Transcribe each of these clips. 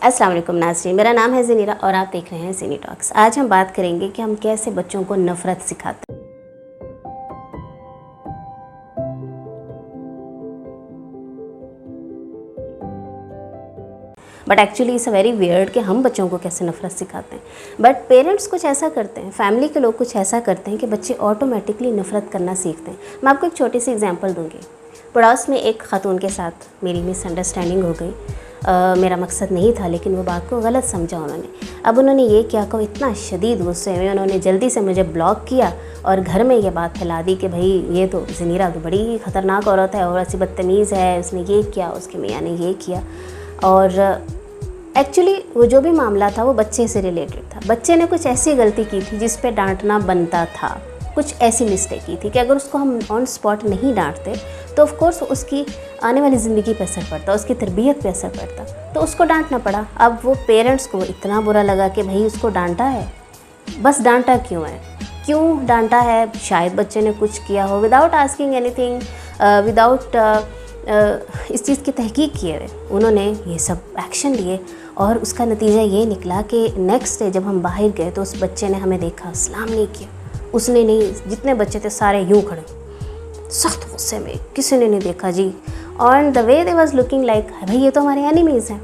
अस्सलाम वालेकुम नाज़रीन, मेरा नाम है ज़नीरा और आप देख रहे हैं ज़नी टॉक्स। आज हम बात करेंगे कि हम कैसे बच्चों को नफ़रत सिखाते हैं। But actually it's a very weird कि हम बच्चों को कैसे नफ़रत सिखाते हैं। बट पेरेंट्स कुछ ऐसा करते हैं, फैमिली के लोग कुछ ऐसा करते हैं कि बच्चे ऑटोमेटिकली नफ़रत करना सीखते हैं। मैं आपको एक छोटी सी एग्जांपल दूंगी। पड़ोस में एक ख़ातून के साथ मेरी मिसअंडरस्टैंडिंग हो गई। मेरा मकसद नहीं था, लेकिन वो बात को गलत समझा उन्होंने। अब उन्होंने ये क्या कहा, इतना शदीद गुस्से में उन्होंने जल्दी से मुझे ब्लॉक किया और घर में ये बात फैला दी कि भाई ये तो ज़नीरा तो बड़ी ही ख़तरनाक औरत है और ऐसी बदतमीज़ है, उसने ये किया, उसके मियाँ ने ये किया। और एक्चुअली वो जो भी मामला था वो बच्चे से रिलेटेड था। बच्चे ने कुछ ऐसी गलती की थी जिस पे डांटना बनता था, कुछ ऐसी मिस्टेक की थी कि अगर उसको हम ऑन स्पॉट नहीं डांटते तो ऑफ कोर्स उसकी आने वाली ज़िंदगी पे असर पड़ता, उसकी तरबियत पे असर पड़ता, तो उसको डांटना पड़ा। अब वो पेरेंट्स को इतना बुरा लगा कि भाई उसको डांटा है, बस डांटा क्यों है, क्यों डांटा है, शायद बच्चे ने कुछ किया हो, विदाउट आस्किंग एनीथिंग, विदाउट इस चीज़ की तहकीक किए हुए उन्होंने ये सब एक्शन लिए। और उसका नतीजा ये निकला कि नेक्स्ट डे जब हम बाहर गए तो उस बच्चे ने हमें देखा, सलाम नहीं किया, उसने नहीं, जितने बच्चे थे सारे यूँ खड़े सख्त गुस्से में, किसी ने नहीं देखा जी। और the way they was looking like भाई ये तो हमारे एनिमीज़ हैं।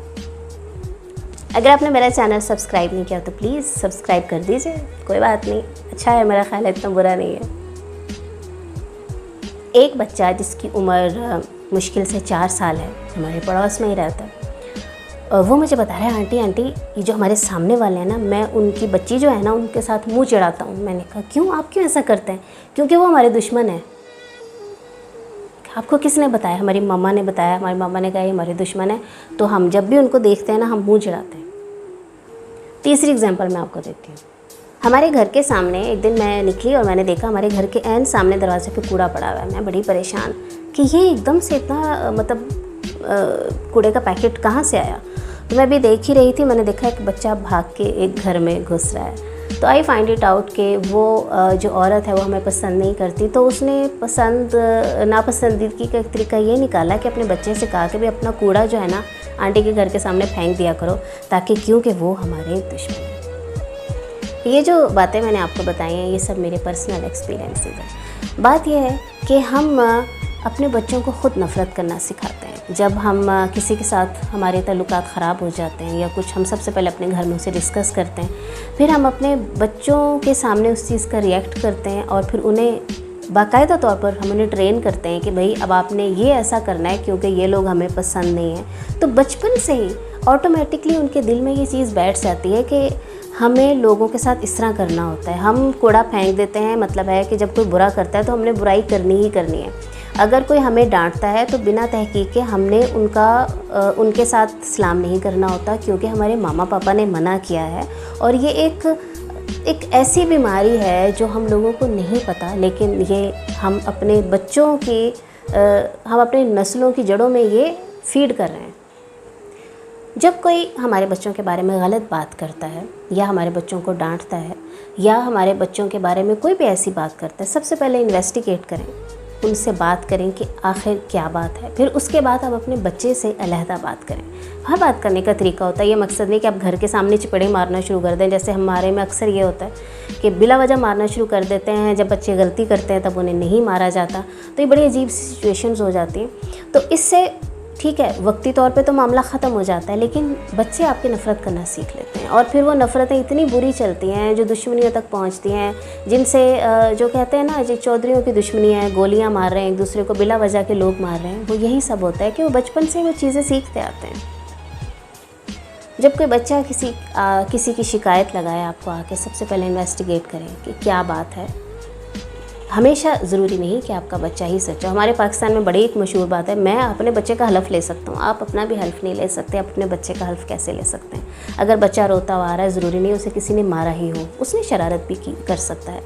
अगर आपने मेरा चैनल सब्सक्राइब नहीं किया तो प्लीज़ सब्सक्राइब कर दीजिए, कोई बात नहीं, अच्छा है, मेरा ख्याल है इतना बुरा नहीं है। एक बच्चा जिसकी उम्र मुश्किल से 4 साल है, हमारे पड़ोस में ही रहता है, वो मुझे बता रहा है, आंटी ये जो हमारे सामने वाले हैं ना, मैं उनकी बच्ची जो है ना उनके साथ मुंह चिढ़ाता हूँ। मैंने कहा क्यों, आप क्यों ऐसा करते हैं? क्योंकि वो हमारे दुश्मन हैं। आपको किसने बताया? हमारी मम्मा ने बताया। हमारी मम्मा ने कहा ये हमारे दुश्मन है, तो हम जब भी उनको देखते हैं ना हम मुँह चिढ़ाते हैं। तीसरी एग्जाम्पल मैं आपको देती हूँ। हमारे घर के सामने एक दिन मैं निकली और मैंने देखा हमारे घर के ऐन सामने दरवाजे पे कूड़ा पड़ा हुआ है। मैं बड़ी परेशान कि ये एकदम से इतना मतलब कूड़े का पैकेट कहाँ से आया। तो मैं भी देख ही रही थी, मैंने देखा एक बच्चा भाग के एक घर में घुस रहा है। तो आई फाइंड इट आउट कि वो जो औरत है वो हमें पसंद नहीं करती। तो उसने नापसंदीदगी का एक तरीका ये निकाला कि अपने बच्चे से कहा कि भाई अपना कूड़ा जो है ना आंटी के घर के सामने फेंक दिया करो, ताकि क्योंकि वो हमारे दुश्मन हैं। ये जो बातें मैंने आपको बताई हैं ये सब मेरे पर्सनल एक्सपीरियंसेस हैं। बात यह है कि हम अपने बच्चों को ख़ुद नफ़रत करना सिखाते हैं। जब हम किसी के साथ हमारे ताल्लुकात ख़राब हो जाते हैं या कुछ, हम सबसे पहले अपने घर में उसे डिस्कस करते हैं, फिर हम अपने बच्चों के सामने उस चीज़ का रिएक्ट करते हैं और फिर उन्हें बाकायदा तौर पर हम उन्हें ट्रेन करते हैं कि भाई अब आपने ये ऐसा करना है क्योंकि ये लोग हमें पसंद नहीं हैं। तो बचपन से ही ऑटोमेटिकली उनके दिल में ये चीज़ बैठ जाती है कि हमें लोगों के साथ इस तरह करना होता है। हम कूड़ा फेंक देते हैं, मतलब है कि जब कोई बुरा करता है तो हमने बुराई करनी ही करनी है। अगर कोई हमें डांटता है तो बिना तहकीक के हमने उनके साथ सलाम नहीं करना होता, क्योंकि हमारे मामा पापा ने मना किया है। और ये एक ऐसी बीमारी है जो हम लोगों को नहीं पता, लेकिन ये हम अपने बच्चों की हम अपने नस्लों की जड़ों में ये फीड कर रहे हैं। जब कोई हमारे बच्चों के बारे में गलत बात करता है या हमारे बच्चों को डांटता है या हमारे बच्चों के बारे में कोई भी ऐसी बात करता है, सबसे पहले इन्वेस्टिगेट करें, उनसे बात करें कि आखिर क्या बात है। फिर उसके बाद हम अपने बच्चे से अलहदा बात करें। हर बात करने का तरीका होता है। ये मकसद नहीं कि आप घर के सामने चिपड़े मारना शुरू कर दें, जैसे हमारे में अक्सर ये होता है कि बिला वजह मारना शुरू कर देते हैं। जब बच्चे गलती करते हैं तब उन्हें नहीं मारा जाता, तो ये बड़ी अजीब सी सिचुएशंस हो जाती हैं। तो इससे ठीक है, वक्ती तौर पे तो मामला ख़त्म हो जाता है, लेकिन बच्चे आपकी नफ़रत करना सीख लेते हैं और फिर वो नफ़रतें इतनी बुरी चलती हैं जो दुश्मनियों तक पहुंचती हैं, जिनसे जो कहते हैं ना, जो चौधरियों की दुश्मनी है, गोलियां मार रहे हैं एक दूसरे को, बिला वजह के लोग मार रहे हैं, वो यही सब होता है कि वो बचपन से वो चीज़ें सीखते आते हैं। जब कोई बच्चा किसी की शिकायत लगाए आपको आके, सबसे पहले इन्वेस्टिगेट करें कि क्या बात है। हमेशा ज़रूरी नहीं कि आपका बच्चा ही सच्चा। हमारे पाकिस्तान में बड़ी एक मशहूर बात है, मैं अपने बच्चे का हल्फ ले सकता हूँ, आप अपना भी हल्फ नहीं ले सकते। अपने बच्चे का हल्फ कैसे ले सकते हैं? अगर बच्चा रोता हुआ आ रहा है, ज़रूरी नहीं उसे किसी ने मारा ही हो, उसने शरारत भी कर सकता है।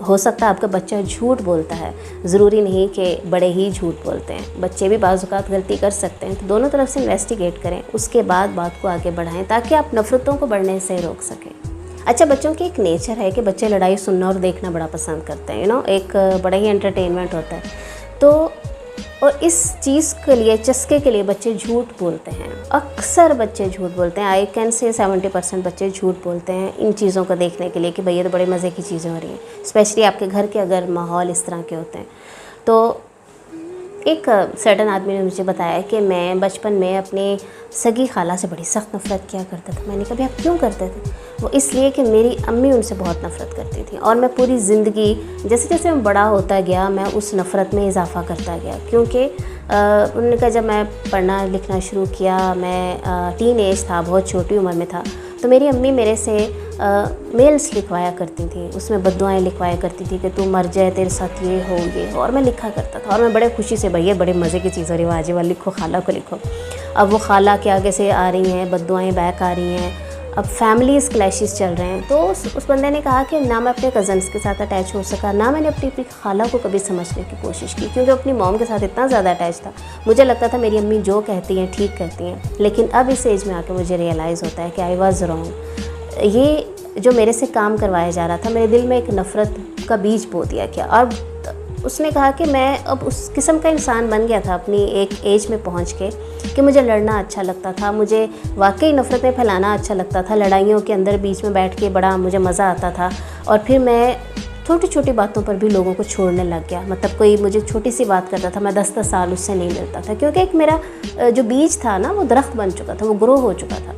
हो सकता है आपका बच्चा झूठ बोलता है, ज़रूरी नहीं कि बड़े ही झूठ बोलते हैं, बच्चे भी बाज़ औक़ात गलती कर सकते हैं। तो दोनों तरफ से इन्वेस्टिगेट करें, उसके बाद बात को आगे बढ़ाएँ ताकि आप नफ़रतों को बढ़ने से रोक सकें। अच्छा, बच्चों की एक नेचर है कि बच्चे लड़ाई सुनना और देखना बड़ा पसंद करते हैं। एक बड़ा ही एंटरटेनमेंट होता है। तो और इस चीज़ के लिए, चस्के के लिए बच्चे झूठ बोलते हैं। अक्सर बच्चे झूठ बोलते हैं। आई कैन से 70% बच्चे झूठ बोलते हैं इन चीज़ों को देखने के लिए कि भैया तो बड़े मज़े की चीज़ें हो रही हैं। स्पेशली आपके घर के अगर माहौल इस तरह के होते हैं। तो एक सर्टन आदमी ने मुझे बताया कि मैं बचपन में अपनी सगी खाला से बड़ी सख्त नफ़रत किया करता था। मैंने कहा भाई आप क्यों करते थे? वो इसलिए कि मेरी अम्मी उनसे बहुत नफ़रत करती थी और मैं पूरी ज़िंदगी जैसे जैसे मैं बड़ा होता गया मैं उस नफ़रत में इजाफ़ा करता गया। क्योंकि उन्होंने कहा जब मैं पढ़ना लिखना शुरू किया, मैं टीन एज था, बहुत छोटी उम्र में था, तो मेरी अम्मी मेरे से मेल्स लिखवाया करती थी, उसमें बद्दुआएँ लिखवाया करती थी कि तू मर जाए, तेरे साथ ये हो, और मैं लिखा करता था। और मैं बड़े खुशी से, भैया बड़े मज़े की चीज़ हो रही है, वाजिब लिखो, खाला को लिखो। अब वो खाला के आगे से आ रही हैं, बद्दुआएँ बैक आ रही हैं, अब फैमिलीज़ क्लैशेस चल रहे हैं। तो उस बंदे ने कहा कि ना मैं अपने कज़न्स के साथ अटैच हो सका, ना मैंने अपनी खाला को कभी समझने की कोशिश की, क्योंकि अपनी मॉम के साथ इतना ज़्यादा अटैच था। मुझे लगता था मेरी अम्मी जो कहती हैं ठीक कहती हैं। लेकिन अब इस एज में आके मुझे रियलाइज़ होता है कि आई वाज़ रॉन्ग। ये जो मेरे से काम करवाया जा रहा था, मेरे दिल में एक नफ़रत का बीज बो दिया क्या। और उसने कहा कि मैं अब उस किस्म का इंसान बन गया था अपनी एक एज में पहुंच के कि मुझे लड़ना अच्छा लगता था, मुझे वाकई नफ़रतें फैलाना अच्छा लगता था, लड़ाइयों के अंदर बीच में बैठ के बड़ा मुझे मज़ा आता था। और फिर मैं छोटी छोटी बातों पर भी लोगों को छोड़ने लग गया। मतलब कोई मुझे छोटी सी बात करता था, मैं 10-10 साल उससे नहीं मिलता था, क्योंकि एक मेरा जो बीज था ना वो दरख्त बन चुका था, वो ग्रो हो चुका था।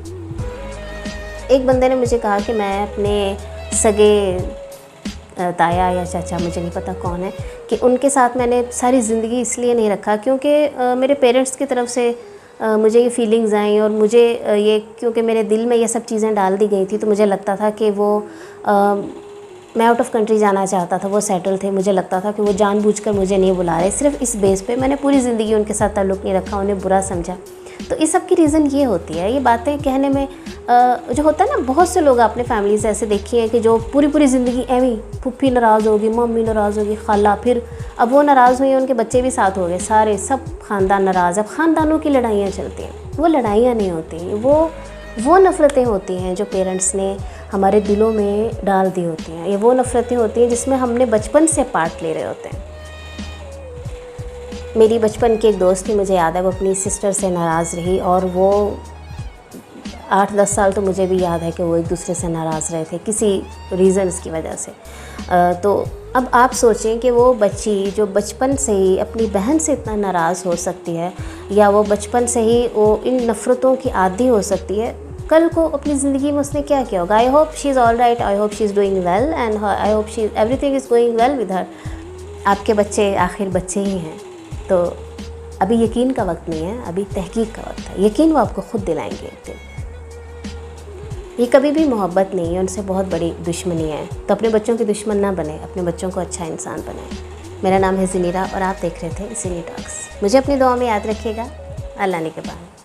एक बंदे ने मुझे कहा कि मैं अपने सगे ताया या चाचा, मुझे नहीं पता कौन है, कि उनके साथ मैंने सारी ज़िंदगी इसलिए नहीं रखा क्योंकि मेरे पेरेंट्स की तरफ से मुझे ये फीलिंग्स आई और मुझे ये, क्योंकि मेरे दिल में ये सब चीज़ें डाल दी गई थी, तो मुझे लगता था कि वो मैं आउट ऑफ कंट्री जाना चाहता था, वो सेटल थे, मुझे लगता था कि वो जानबूझकर मुझे नहीं बुला रहे। सिर्फ इस बेस पे मैंने पूरी ज़िंदगी उनके साथ ताल्लुक़ नहीं रखा, उन्हें बुरा समझा। तो इस सब की रीज़न ये होती है। ये बातें कहने में जो होता है ना, बहुत से लोग आपने फैमिलीज़ ऐसे देखी हैं कि जो पूरी ज़िंदगी एवं फुफ्फी नाराज़ होगी, मम्मी नाराज़ होगी, खाला, फिर अब वो नाराज़ हुई, उनके बच्चे भी साथ हो गए, सारे सब ख़ानदान नाराज़। अब ख़ानदानों की लड़ाइयाँ चलती हैं, वो लड़ाइयाँ नहीं होती, वो नफ़रतें होती हैं जो पेरेंट्स ने हमारे दिलों में डाल दी होती हैं। ये वो नफ़रतें होती हैं जिसमें हमने बचपन से पार्ट ले रहे होते हैं। मेरी बचपन की एक दोस्त थी, मुझे याद है, वो अपनी सिस्टर से नाराज़ रही और वो 8-10 साल तो मुझे भी याद है कि वो एक दूसरे से नाराज़ रहे थे किसी रीज़न्स की वजह से। तो अब आप सोचें कि वो बच्ची जो बचपन से ही अपनी बहन से इतना नाराज़ हो सकती है, या वो बचपन से ही वो इन नफ़रतों की आदी हो सकती है, कल को अपनी ज़िंदगी में उसने क्या किया होगा। I hope she is all right, I hope she is doing well and I hope she everything is going well with her. आपके बच्चे आखिर बच्चे ही हैं, तो अभी यकीन का वक्त नहीं है, अभी तहकीक का वक्त है। यकीन वो आपको ख़ुद दिलाएंगे एक दिन। ये कभी भी मोहब्बत नहीं है, उनसे बहुत बड़ी दुश्मनी है। तो अपने बच्चों के दुश्मन ना बने, अपने बच्चों को अच्छा इंसान बनाएं। मेरा नाम है ज़नीरा और आप देख रहे थे ज़नी टॉक्स। मुझे अपनी दुआ में याद रखिएगा। अल्लाह ने के बाद।